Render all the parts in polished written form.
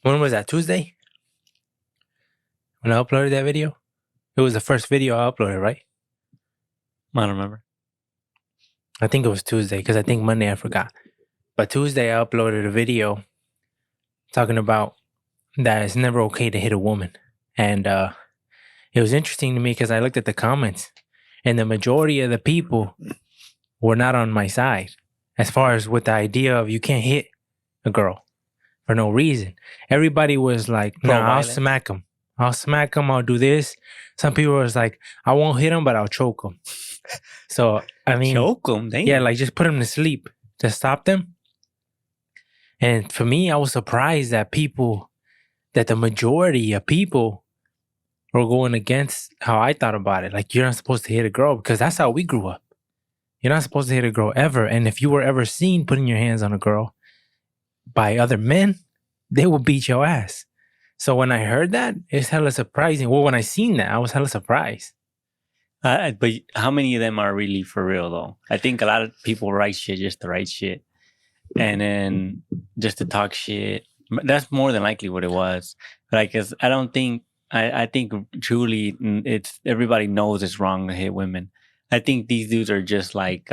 When was that? Tuesday? When I uploaded that video? It was the first video I uploaded, right? I don't remember. I think it was Tuesday because I think Monday I forgot. But Tuesday I uploaded a video talking about that it's never okay to hit a woman. And it was interesting to me because I looked at the comments and the majority of the people were not on my side as far as with the idea of you can't hit a girl for no reason. Everybody was like, nah, I'll smack him. I'll smack him. I'll do this. Some people was like, I won't hit him, but I'll choke him. So, I mean, choke him? Damn. Yeah, like just put him to sleep to stop them. And for me, I was surprised that the majority of people were going against how I thought about it. Like, you're not supposed to hit a girl because that's how we grew up. You're not supposed to hit a girl ever. And if you were ever seen putting your hands on a girl by other men, they will beat your ass. So when I heard that, it's hella surprising. Well, when I seen that, I was hella surprised. But how many of them are really for real, though? I think a lot of people write shit just to write shit. And then just to talk shit. That's more than likely what it was. But I think truly it's everybody knows it's wrong to hit women. I think these dudes are just like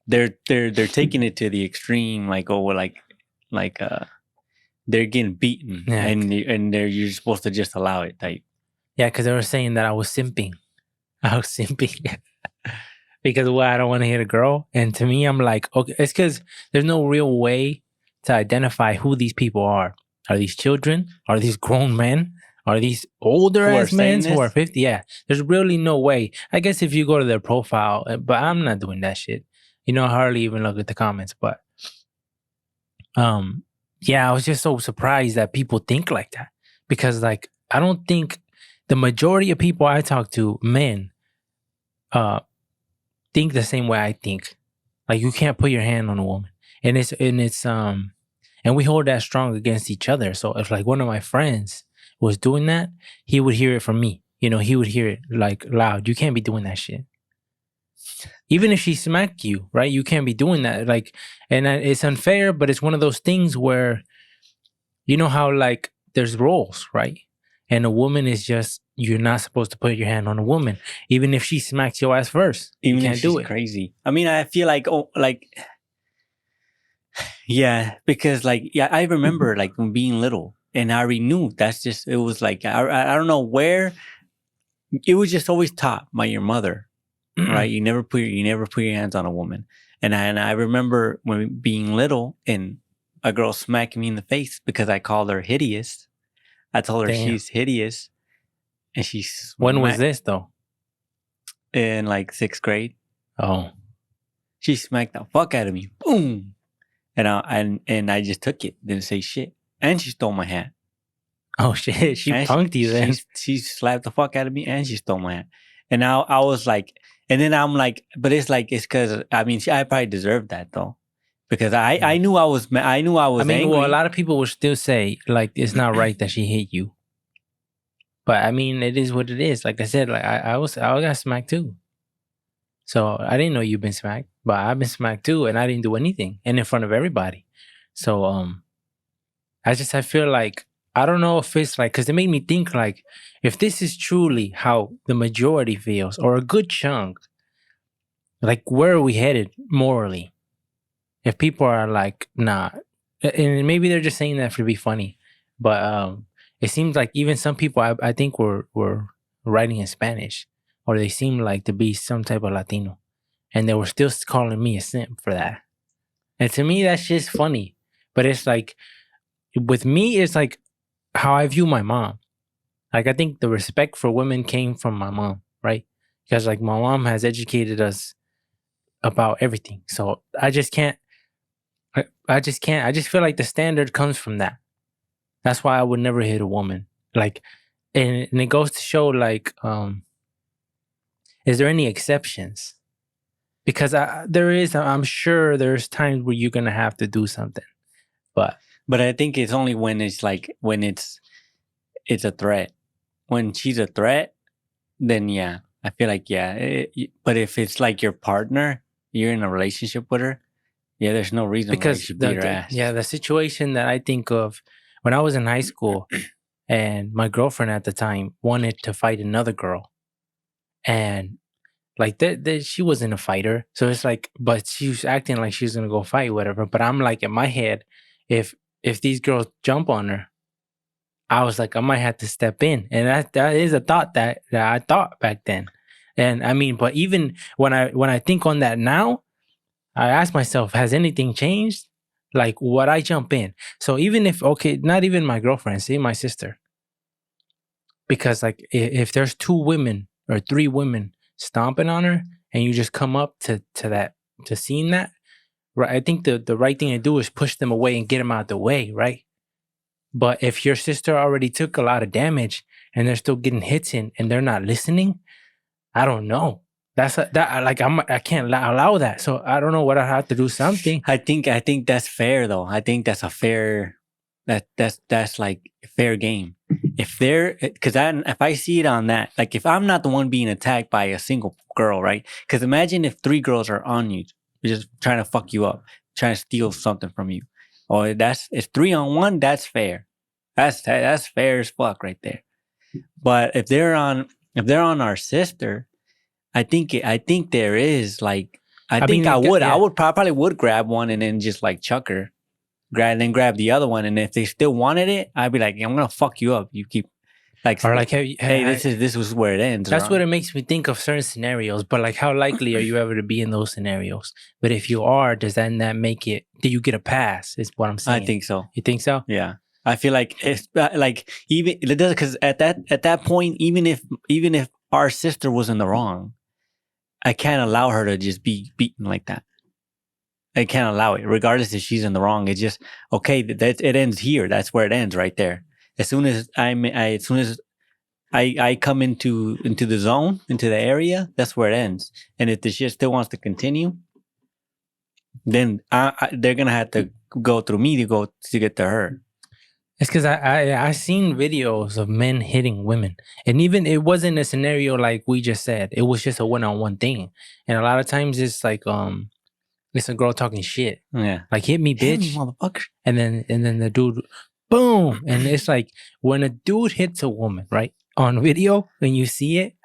they're taking it to the extreme, like they're getting beaten, yeah. and you're supposed to just allow it, type. Yeah, because they were saying that I was simping. Because I don't want to hit a girl. And to me, I'm like, okay, it's because there's no real way to identify who these people are. Are these children? Are these grown men? Are these older ass men who are 50? Yeah, there's really no way. I guess if you go to their profile, but I'm not doing that shit. I hardly even look at the comments. But yeah, I was just so surprised that people think like that. Because like, I don't think the majority of people I talk to, men, think the same way I think. Like, you can't put your hand on a woman. And we hold that strong against each other. So if like one of my friends was doing that, he would hear it from me. He would hear it like loud. You can't be doing that shit. Even if she smacked you, right? You can't be doing that. Like, and it's unfair, but it's one of those things where, you know how like there's roles, right? And a woman is just, you're not supposed to put your hand on a woman, even if she smacks your ass first. Even you can't if she's do it. Crazy. I mean, I feel like, yeah, because like, yeah, I remember like when being little, and I already knew it was like, I don't know where, it was just always taught by your mother, right? You never put your hands on a woman. And I remember when being little and a girl smacking me in the face because I called her hideous. I told her she's hideous. And she's... When was this though? In like 6th grade. Oh. She smacked the fuck out of me. Boom. And I just took it. Didn't say shit. And she stole my hat. Oh shit. She punked you then. She slapped the fuck out of me and she stole my hat. And now I was like... And then I'm like... But it's like... It's because... I mean, I probably deserved that though. Because I knew I was angry. Well, a lot of people would still say like it's not right that she hit you. But I mean, it is what it is. Like I said, like I got smacked too. So I didn't know you've been smacked, but I've been smacked too, and I didn't do anything, and in front of everybody. So I feel like, I don't know if it's like, because it made me think like, if this is truly how the majority feels, or a good chunk, like where are we headed morally? If people are like, nah, and maybe they're just saying that to be funny, but it seems like even some people I think were writing in Spanish, or they seem like to be some type of Latino, and they were still calling me a simp for that. And to me, that's just funny. But it's like, with me, it's like how I view my mom. Like, I think the respect for women came from my mom, right? Because like my mom has educated us about everything. So I just feel like the standard comes from that. That's why I would never hit a woman. Like, and it goes to show like, is there any exceptions? Because I'm sure there's times where you're going to have to do something. But I think it's only when it's a threat. When she's a threat, then yeah, I feel like, yeah. But if it's like your partner, you're in a relationship with her, Yeah, there's no reason why you Because should beat her ass. the situation that I think of when I was in high school, and my girlfriend at the time wanted to fight another girl, and like she wasn't a fighter, so it's like, but she was acting like she was gonna go fight, whatever. But I'm like in my head, if these girls jump on her, I was like, I might have to step in, and that is a thought that I thought back then. And I mean, but even when I think on that now, I ask myself, has anything changed? Like, would I jump in? So even if, okay, not even my girlfriend, say my sister, because like if there's 2 women or 3 women stomping on her, and you just come up to seeing that, right? I think the right thing to do is push them away and get them out the way, right? But if your sister already took a lot of damage and they're still getting hits in and they're not listening, I don't know. I can't allow that. So I don't know what I have to do. Something. I think that's fair though. I think that's a fair that's like a fair game. If they're because if I see it on that, like if I'm not the one being attacked by a single girl, right? Because imagine if 3 girls are on you, just trying to fuck you up, trying to steal something from you. Or it's 3-on-1. That's fair. That's fair as fuck right there. But if they're on our sister, I think there is like I would probably grab one and then just like chuck her, grab the other one, and if they still wanted it, I'd be like, I'm gonna fuck you up. You keep like, or like, hey, this was where it ends. That's what it makes me think of certain scenarios. But like, how likely are you ever to be in those scenarios? But if you are, does that make it? Do you get a pass? Is what I'm saying. I think so. You think so? Yeah. I feel like it's like even it does because at that point, even if our sister was in the wrong, I can't allow her to just be beaten like that. I can't allow it, regardless if she's in the wrong. It's just okay. It ends here. That's where it ends, right there. As soon as I come into the zone, into the area, that's where it ends. And if the shit still wants to continue, then they're gonna have to go through me to get to her. It's because I seen videos of men hitting women, and even it wasn't a scenario like we just said. It was just a 1-on-1 thing, and a lot of times it's like it's a girl talking shit. Yeah, like hit me, bitch, hit me, motherfucker. And then the dude, boom, and it's like when a dude hits a woman, right, on video, when you see it,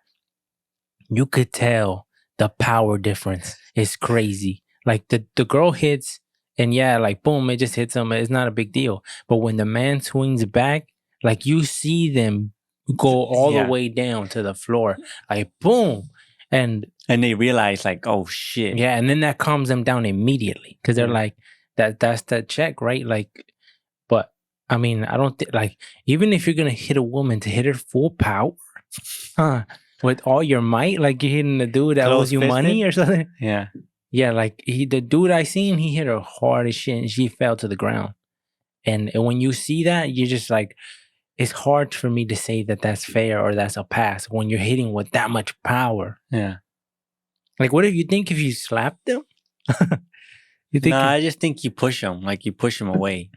you could tell the power difference. It's crazy. Like the girl hits. And yeah, like boom, it just hits them. It's not a big deal. But when the man swings back, like you see them go all the way down to the floor, like boom, and they realize like, oh shit, yeah, and then that calms them down immediately because they're like, that's that check, right? Like, but I mean, I don't think like even if you're gonna hit a woman to hit her full power, with all your might, like you're hitting the dude that owes you money or something, yeah. Yeah, like the dude I seen, he hit her hard as shit and she fell to the ground. And when you see that, you're just like, it's hard for me to say that that's fair or that's a pass when you're hitting with that much power. Yeah. Like, what do you think if you slapped them? You think? No, I just think you push them, like you push them away.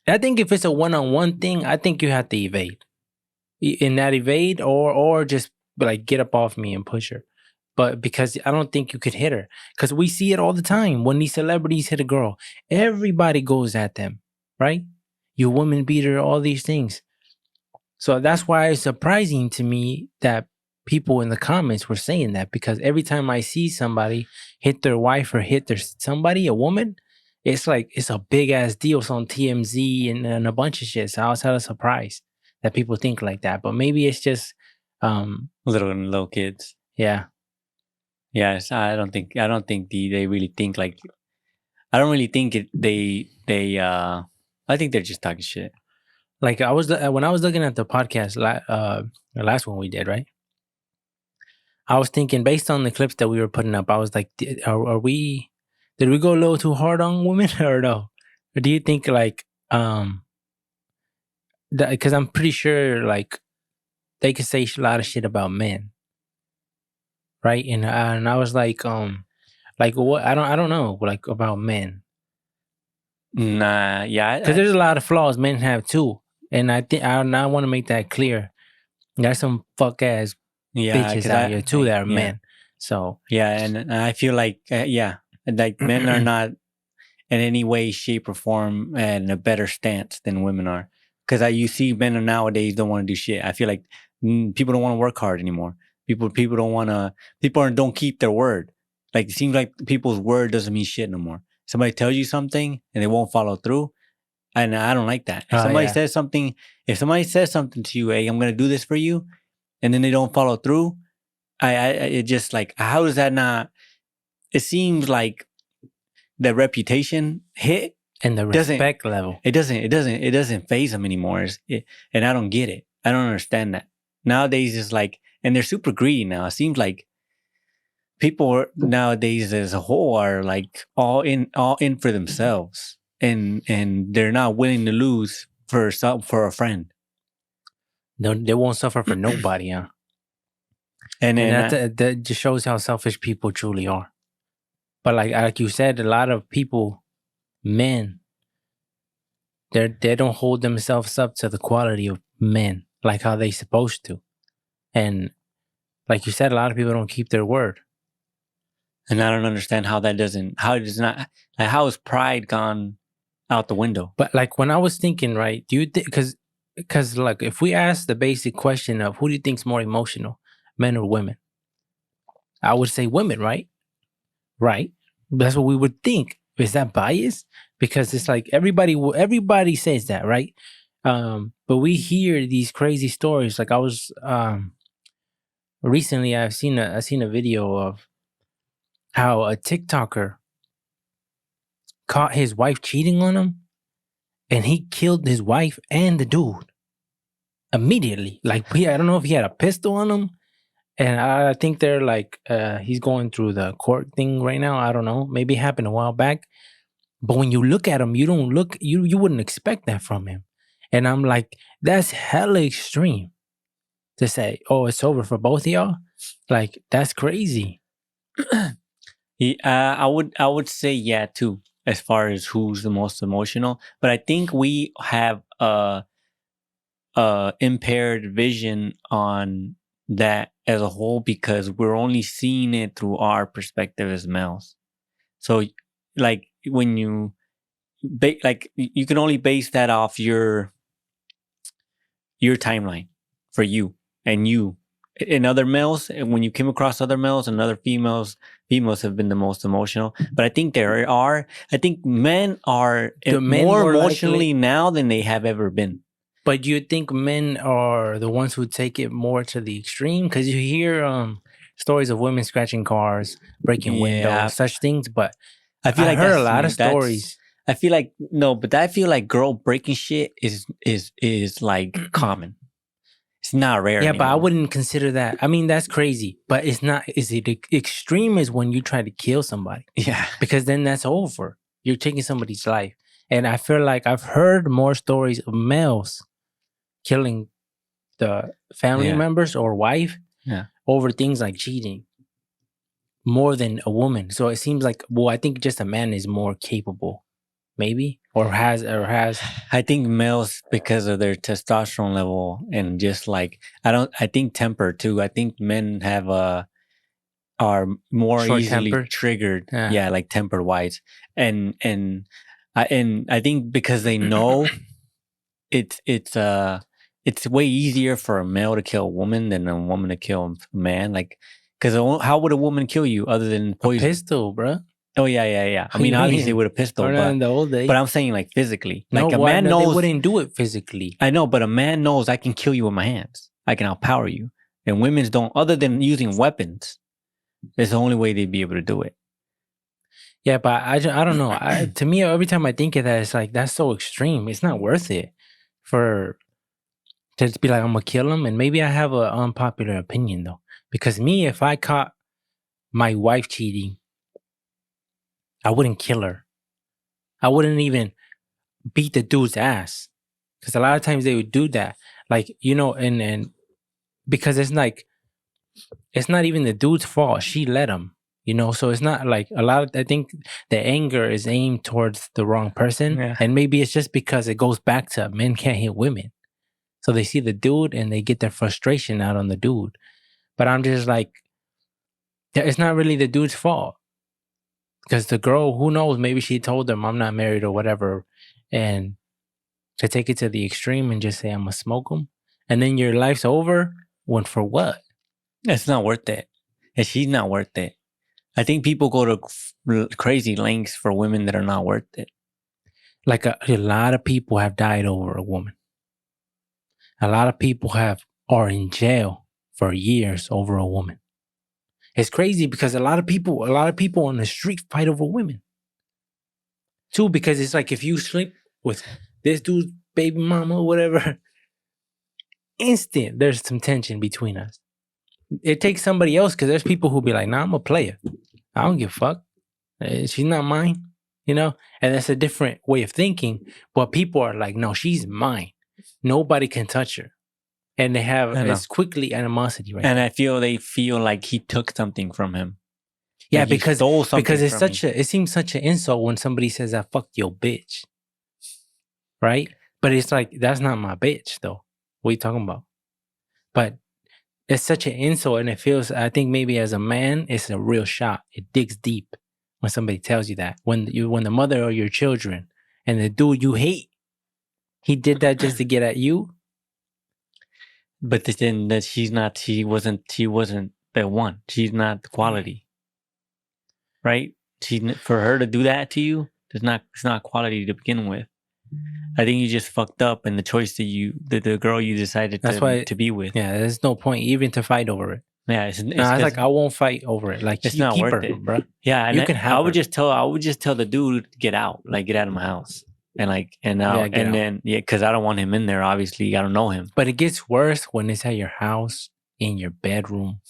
I think if it's a 1-on-1 thing, I think you have to evade. In that evade or just like get up off me and push her. But because I don't think you could hit her. Because we see it all the time. When these celebrities hit a girl, everybody goes at them, right? You woman beater, all these things. So that's why it's surprising to me that people in the comments were saying that. Because every time I see somebody hit their wife or hit somebody, a woman, it's like, it's a big ass deal. It's on TMZ and a bunch of shit. So I was kind of surprised that people think like that. But maybe it's just... little kids. Yeah. Yes, I don't think they really think like. I don't really think they. I think they're just talking shit. Like when I was looking at the podcast, the last one we did, right? I was thinking based on the clips that we were putting up, I was like, did we go a little too hard on women or no? Or do you think like because I'm pretty sure like they could say a lot of shit about men. Right, and I was like what I don't know like about men. Nah, yeah, because there's a lot of flaws men have too, and I think I want to make that clear. There's some fuck ass bitches out here too that are men. So yeah, and I feel like like men are not, in any way, shape, or form and a better stance than women are. Because you see men nowadays don't want to do shit. I feel like people don't want to work hard anymore. People don't want to. Don't keep their word. Like it seems like people's word doesn't mean shit no more. Somebody tells you something and they won't follow through, and I don't like that. If somebody says something to you, hey, I'm gonna do this for you, and then they don't follow through, it just like, how is that not? It seems like the reputation hit and the respect level. It doesn't faze them anymore. And I don't get it. I don't understand that. Nowadays it's like, and they're super greedy now. It seems like people nowadays as a whole are like all in for themselves, and they're not willing to lose for a friend. No, they won't suffer for nobody, huh? And that just shows how selfish people truly are. But like you said, a lot of people, men, they don't hold themselves up to the quality of men like how they supposed to. And like you said, a lot of people don't keep their word. And I don't understand how how is pride gone out the window? But like when I was thinking, right, do you think, because like if we ask the basic question of who do you think's more emotional, men or women? I would say women, right? Right. That's what we would think. Is that bias? Because it's like everybody says that, right? But we hear these crazy stories. Like I was recently, I've seen a video of how a TikToker caught his wife cheating on him, and he killed his wife and the dude immediately. Like I don't know if he had a pistol on him, and I think they're like he's going through the court thing right now. I don't know. Maybe it happened a while back. But when you look at him, you wouldn't expect that from him. And I'm like, that's hella extreme to say, oh, it's over for both of y'all. Like, that's crazy. I would say yeah too, as far as who's the most emotional. But I think we have a impaired vision on that as a whole, because we're only seeing it through our perspective as males. So like when you you can only base that off your timeline for you and other males. And when you came across other males and other females have been the most emotional. But I think men are more emotionally now than they have ever been. But do you think men are the ones who take it more to the extreme? Because you hear stories of women scratching cars, breaking windows, such things. But I feel like I heard a lot of stories. I feel like no, but I feel like girl breaking shit is like common. It's not rare. Yeah, anymore. But I wouldn't consider that. I mean, that's crazy. But it's not. Is it extreme? Is when you try to kill somebody? Yeah, because then that's over. You're taking somebody's life, and I feel like I've heard more stories of males killing the family members or wife over things like cheating more than a woman. So it seems like, well, I think just a man is more capable, maybe, or has. I think males, because of their testosterone level and just like, I think temper too. I think men are more Short easily temper? triggered. Yeah, like temper wise. And I think because they know it's way easier for a male to kill a woman than a woman to kill a man. Like, because how would a woman kill you other than poison? A pistol, bro. Oh yeah. I mean, obviously with a pistol, in the old days. But I'm saying like physically. Like no, a man knows they wouldn't do it physically. I know, but a man knows I can kill you with my hands. I can outpower you, and women's don't. Other than using weapons, it's the only way they'd be able to do it. Yeah, but I don't know. To me, every time I think of that, it's like that's so extreme. It's not worth it to just be like, I'm gonna kill him. And maybe I have an unpopular opinion though, because me, if I caught my wife cheating, I wouldn't kill her. I wouldn't even beat the dude's ass, because a lot of times they would do that, like, you know, and because it's like, it's not even the dude's fault. She let him, you know. So it's not like I think the anger is aimed towards the wrong person, and maybe it's just because it goes back to men can't hit women, so they see the dude and they get their frustration out on the dude. But I'm just like, it's not really the dude's fault. Because the girl, who knows, maybe she told them I'm not married or whatever, and to take it to the extreme and just say I'm gonna smoke them, and then your life's over. When for what? It's not worth it. And she's not worth it. I think people go to crazy lengths for women that are not worth it. Like a lot of people have died over a woman. A lot of people are in jail for years over a woman. It's crazy because a lot of people on the street fight over women. Too, because it's like if you sleep with this dude's baby mama or whatever, instant there's some tension between us. It takes somebody else, because there's people who be like, nah, I'm a player. I don't give a fuck. She's not mine, you know? And that's a different way of thinking. But people are like, no, she's mine. Nobody can touch her. And they have it's quickly animosity right and now. I feel they feel like he took something from him. Yeah, like he because stole something because it's from such him. it seems such an insult when somebody says I fucked your bitch. Right? But it's like, that's not my bitch though. What are you talking about? But it's such an insult, and it feels, I think maybe as a man, it's a real shot. It digs deep when somebody tells you that. When the mother of your children and the dude you hate, he did that just to get at you. But then that she wasn't the one. She's not the quality. Right? For her to do that to you, it's not quality to begin with. I think you just fucked up in the choice that the girl you decided to be with. Yeah, there's no point even to fight over it. Yeah, it's like, I won't fight over it. Like, it's you not keep worth her, it, bro. Yeah, and you can have I would her. just tell the dude, get out, like get out of my house, and because I don't want him in there. Obviously, I don't know him. But it gets worse when it's at your house, in your bedroom,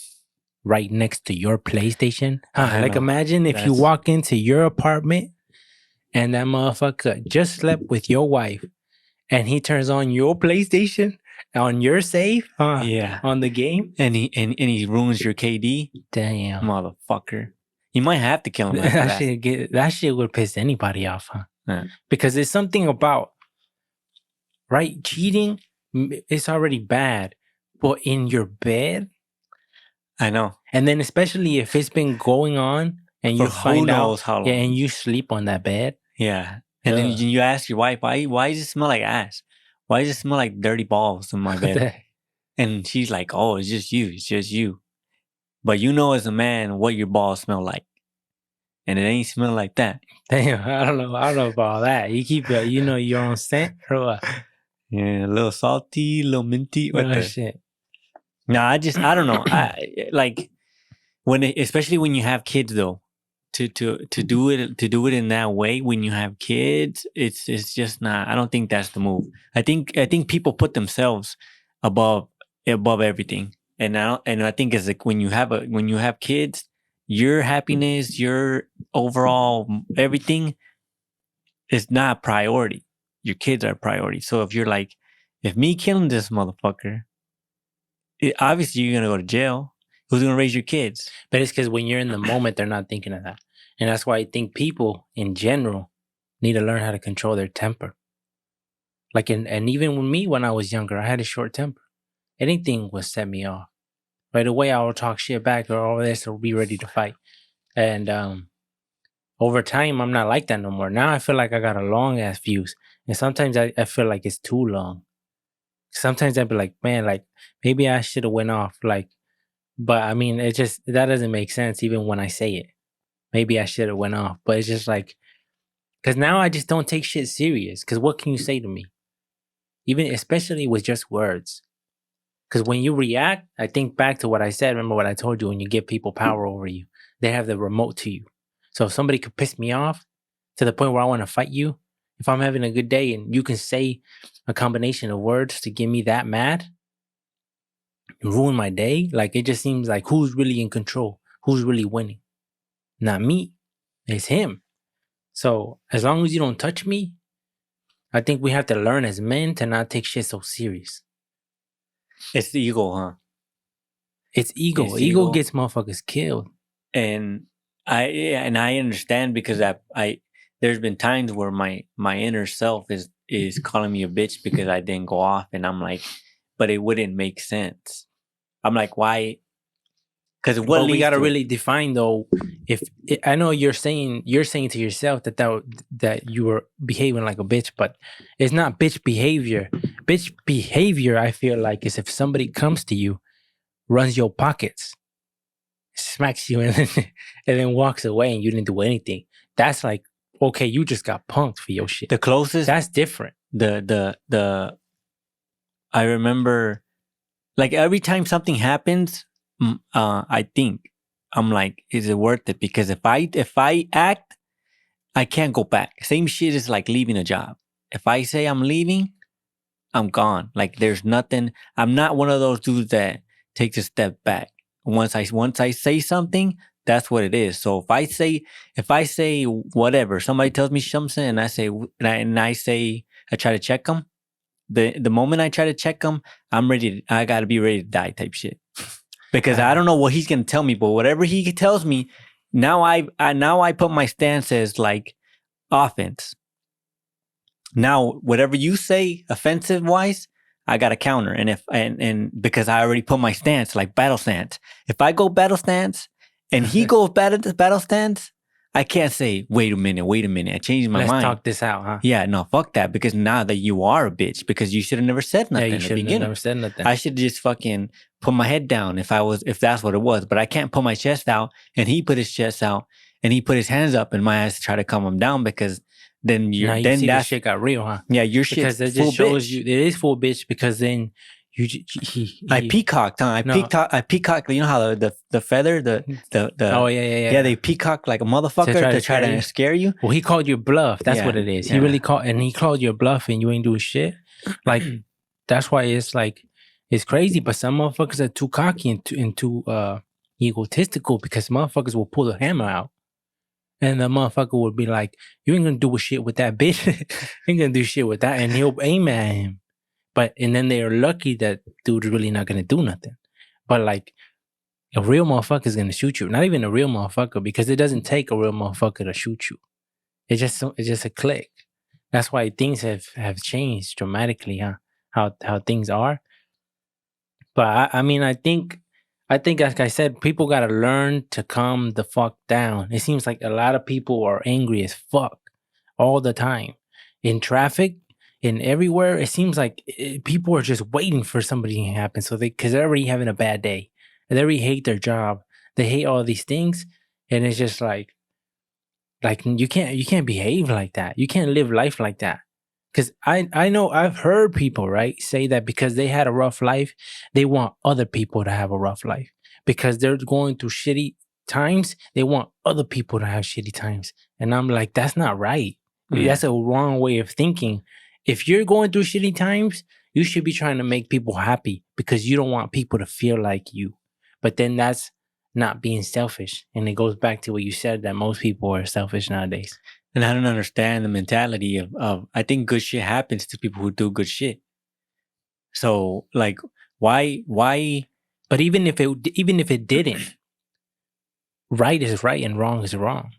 right next to your PlayStation. Like, imagine if you walk into your apartment and that motherfucker just slept with your wife, and he turns on your PlayStation on your save, on the game, and he ruins your KD. Damn, motherfucker! You might have to kill him after that. That shit would piss anybody off, huh? Yeah. Because it's something about, right? Cheating, it's already bad, but in your bed, I know. And then especially if it's been going on and you find out, how long. Yeah, and you sleep on that bed. Yeah. And then you ask your wife, why does it smell like ass? Why does it smell like dirty balls in my bed? And she's like, oh, it's just you. But you know as a man what your balls smell like. And it ain't smell like that. Damn, I don't know about all that. You keep your own scent or what? Yeah, a little salty, a little minty. Shit. No, I don't know. I like especially when you have kids though. To do it in that way when you have kids, it's just not. I don't think that's the move. I think people put themselves above everything, and I think it's like when you have kids, your happiness, your overall everything is not priority. Your kids are priority. So if you're like, if me killing this motherfucker, obviously you're gonna go to jail. Who's going to raise your kids? But it's because when you're in the moment, they're not thinking of that. And that's why I think people in general need to learn how to control their temper. Like, and even with me, when I was younger, I had a short temper. Anything would set me off. Right away, I would talk shit back or all this or be ready to fight. And over time, I'm not like that no more. Now I feel like I got a long ass fuse. And sometimes I feel like it's too long. Sometimes I'd be like, man, like maybe I should have went off. Like, but I mean, it just, that doesn't make sense even when I say it. Maybe I should have went off, but it's just like, because now I just don't take shit serious. Because what can you say to me? Even, especially with just words. Because when you react, I think back to what I said. Remember what I told you, when you give people power over you, they have the remote to you. So if somebody could piss me off to the point where I want to fight you, if I'm having a good day and you can say a combination of words to get me that mad, ruin my day, like it just seems like who's really in control? Who's really winning? Not me. It's him. So as long as you don't touch me, I think we have to learn as men to not take shit so serious. It's the ego, huh? It's ego. Ego gets motherfuckers killed. And I understand because I there's been times where my inner self is calling me a bitch because I didn't go off, and I'm like, but it wouldn't make sense. I'm like, why Because what But we leads gotta to it? really define though. If I know you're saying to yourself that you were behaving like a bitch, but it's not bitch behavior. Bitch behavior, I feel like, is if somebody comes to you, runs your pockets, smacks you, and then walks away, and you didn't do anything. That's like, okay, you just got punked for your shit. The closest, That's different. I remember, like every time something happens, I think I'm like, is it worth it? Because if I act, I can't go back. Same shit is like leaving a job. If I say I'm leaving, I'm gone. Like there's nothing. I'm not one of those dudes that takes a step back. Once I say something, that's what it is. So if I say whatever, somebody tells me something, and I say I try to check them. The moment I try to check them, I gotta be ready to die type shit. Because I don't know what he's gonna tell me, but whatever he tells me, now I put my stance as like offense. Now, whatever you say offensive wise, I got to counter. And because I already put my stance, like battle stance. If I go battle stance and he goes battle stance, I can't say, wait a minute. I changed my mind. Let's talk this out, huh? Yeah, no, fuck that. Because now that you are a bitch, because you should have never said nothing Yeah, you in the should have beginning. never said nothing. I should just fucking put my head down if that's what it was. But I can't put my chest out, and he put his chest out, and he put his hands up in my ass to try to calm him down, because then see the shit got real, huh? Yeah, your shit because it just shows you it is full bitch, because then I peacocked, huh? I peacocked. You know how the feather, the oh yeah, they peacock like a motherfucker to try to scare you. Well, he called you bluff. That's what it is. He really called you a bluff, and you ain't doing shit. Like that's why it's like it's crazy. But some motherfuckers are too cocky and too egotistical, because motherfuckers will pull the hammer out. And the motherfucker would be like, you ain't gonna do shit with that bitch. You ain't gonna do shit with that. And he'll aim at him. And then they are lucky that dude's really not gonna do nothing. But like, a real motherfucker is gonna shoot you. Not even a real motherfucker, because it doesn't take a real motherfucker to shoot you. It's just a click. That's why things have changed dramatically, huh? How things are. But I mean, I think, like I said, people got to learn to calm the fuck down. It seems like a lot of people are angry as fuck all the time. In traffic, in everywhere, it seems like people are just waiting for something to happen. Because they're already having a bad day. And they already hate their job. They hate all these things. And it's just like you can't behave like that. You can't live life like that. Because I know I've heard people, right, say that because they had a rough life, they want other people to have a rough life. Because they're going through shitty times, they want other people to have shitty times. And I'm like, that's not right. That's a wrong way of thinking. If you're going through shitty times, you should be trying to make people happy, because you don't want people to feel like you. But then that's not being selfish. And it goes back to what you said, that most people are selfish nowadays. And I don't understand the mentality of I think good shit happens to people who do good shit. So like why? But even if it didn't, right is right and wrong is wrong.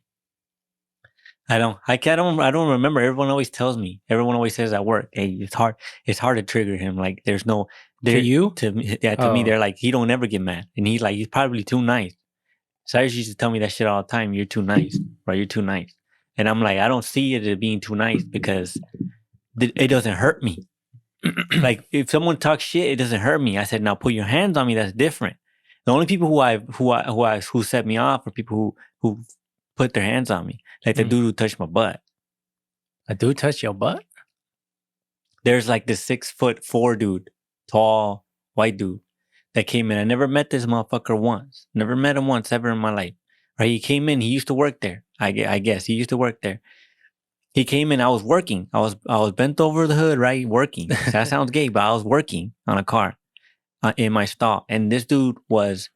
I don't remember. Everyone always tells me. Everyone always says at work, hey, it's hard to trigger him. Like there's no to you? To me, they're like, he don't ever get mad. And he's probably too nice. Cyrus used to tell me that shit all the time. You're too nice, right? You're too nice. And I'm like, I don't see it as being too nice, because it doesn't hurt me. Like if someone talks shit, it doesn't hurt me. I said, now put your hands on me. That's different. The only people who set me off are people who put their hands on me. Like the dude who touched my butt. A dude touched your butt? There's like this 6'4" dude, tall, white dude that came in. I never met this motherfucker once. Never met him once ever in my life. Right? He came in. He used to work there. I guess he used to work there. He came in. I was working. I was bent over the hood, right, working. That sounds gay, but I was working on a car in my stall, and this dude was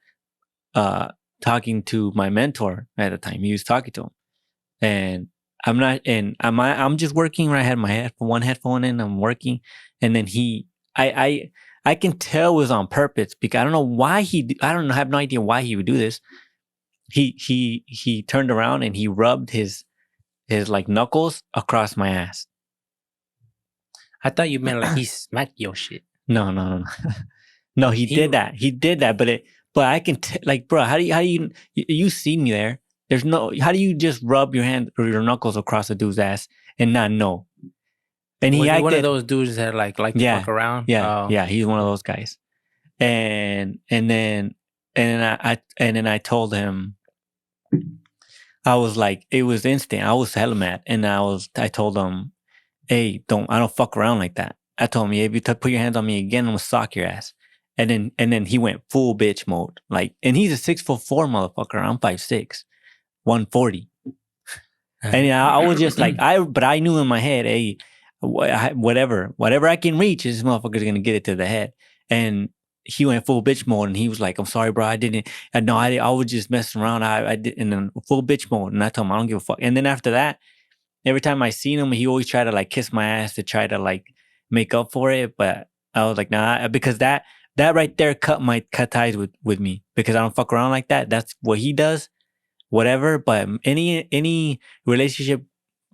talking to my mentor at the time. He was talking to him, and I'm just working. Right? I had one headphone in. I'm working, and then I can tell it was on purpose, because I don't know why I have no idea why he would do this. He turned around and he rubbed his like knuckles across my ass. I thought you meant like he smacked your shit. No. No, he did that. He did that, But I can like, bro, how do you see me there? There's no, how do you just rub your hand or your knuckles across a dude's ass and not know? And he Was he acted one of those dudes that like to Yeah, fuck around? yeah, Oh. yeah. He's one of those guys. And then I told him, I was like, it was instant. I was hella mad, and I told him, hey, I don't fuck around like that. I told him, if you put your hands on me again, I'm gonna sock your ass. And then he went full bitch mode, like, and he's a 6'4" motherfucker. I'm 5'6", 140. And I was just like, but I knew in my head, hey, whatever I can reach, this motherfucker's gonna get it to the head. And he went full bitch mode, and he was like, I'm sorry, bro, I was just messing around. I did in a full bitch mode, and I told him I don't give a fuck. And then after that, every time I seen him, he always tried to like kiss my ass to try to like make up for it. But I was like, nah, because that right there cut ties with me, because I don't fuck around like that. That's what he does, whatever. But any relationship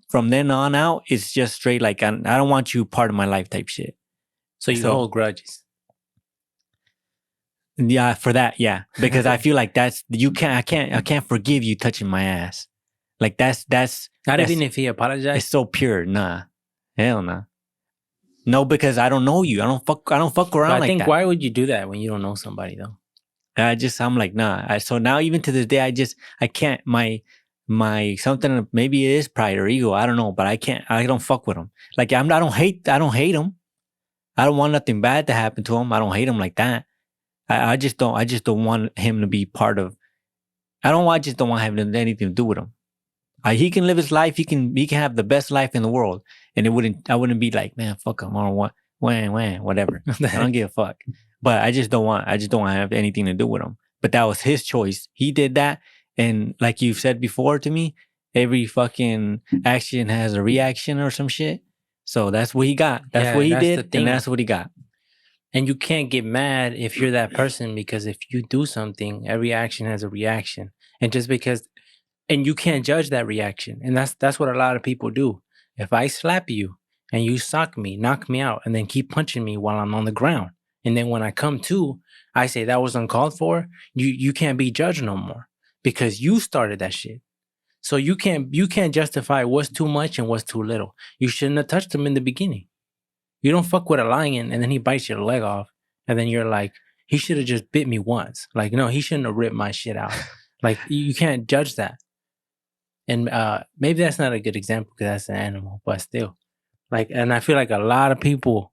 from then on out, it's just straight like, I don't want you part of my life type shit. So you hold grudges. Yeah, for that, yeah, because I feel like I can't forgive you touching my ass. Like that's not even if he apologized. It's so pure, nah, hell nah. No, because I don't know you. I don't fuck around like that. I think why would you do that when you don't know somebody though? I'm like, nah. So now even to this day, I can't. My something, maybe it is pride or ego. I don't know, but I don't fuck with him. Like I don't hate him. I don't want nothing bad to happen to him. I don't hate him like that. I just don't want him to be part of. I just don't want having anything to do with him. He can live his life. He can have the best life in the world, and I wouldn't be like, man, fuck him. I don't want whatever. I don't give a fuck. But I just don't want to have anything to do with him. But that was his choice. He did that, and like you've said before to me, every fucking action has a reaction or some shit. So that's what he got. That's what he did, and that's what he got. And you can't get mad if you're that person, because if you do something, every action has a reaction. And you can't judge that reaction. And that's what a lot of people do. If I slap you and you sock me, knock me out, and then keep punching me while I'm on the ground, and then when I come to, I say that was uncalled for, you can't be judged no more, because you started that shit. So you can't justify what's too much and what's too little. You shouldn't have touched him in the beginning. You don't fuck with a lion and then he bites your leg off, and then you're like, he should have just bit me once. Like, no, he shouldn't have ripped my shit out. Like, you can't judge that. And maybe that's not a good example because that's an animal, but still. Like, and I feel like a lot of people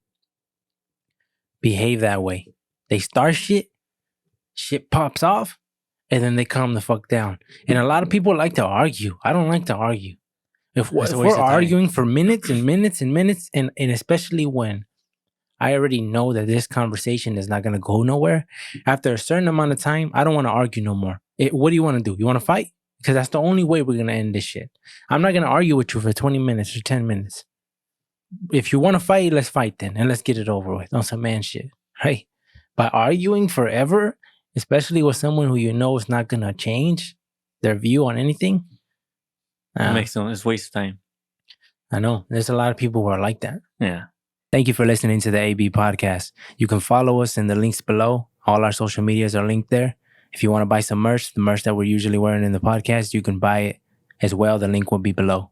behave that way. They start shit pops off, and then they calm the fuck down. And a lot of people like to argue. I don't like to argue. If we're arguing for minutes and minutes and minutes, and especially when I already know that this conversation is not going to go nowhere, after a certain amount of time, I don't want to argue no more. What do you want to do? You want to fight? Because that's the only way we're going to end this shit. I'm not going to argue with you for 20 minutes or 10 minutes. If you want to fight, let's fight then, and let's get it over with on some man shit, right? But arguing forever, especially with someone who you know is not going to change their view on anything, it makes sense. It's a waste of time. I know. There's a lot of people who are like that. Yeah. Thank you for listening to the AB podcast. You can follow us in the links below. All our social medias are linked there. If you want to buy some merch, the merch that we're usually wearing in the podcast, you can buy it as well. The link will be below.